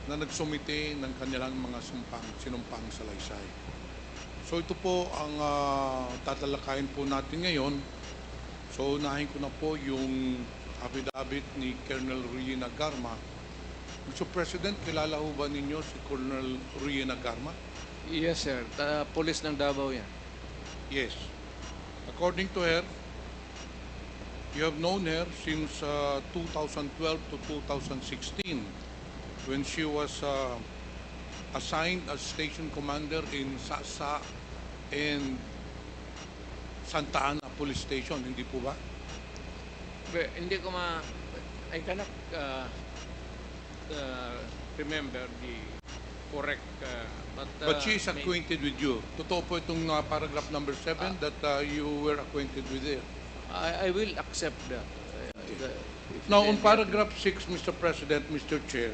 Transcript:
na nagsumite ng kanilang mga sinumpang salaysay. So ito po ang tatalakayin po natin ngayon. So unahin ko na po yung affidavit ni Colonel Ruyena Garma. Mr. President, kilala ho ba ninyo si Colonel Ruyena Garma? Yes, sir. Police ng Davao yan. Yes. According to her, you have known her since 2012 to 2016 when she was assigned as station commander in Sasa and Santa Ana Police Station, hindi po ba? Hindi ko I cannot remember the correct, But she is acquainted with you. Totoo po itong paragraph number 7 that you were acquainted with her. I will accept that. Now, on paragraph 6, Mr. President, Mr. Chair,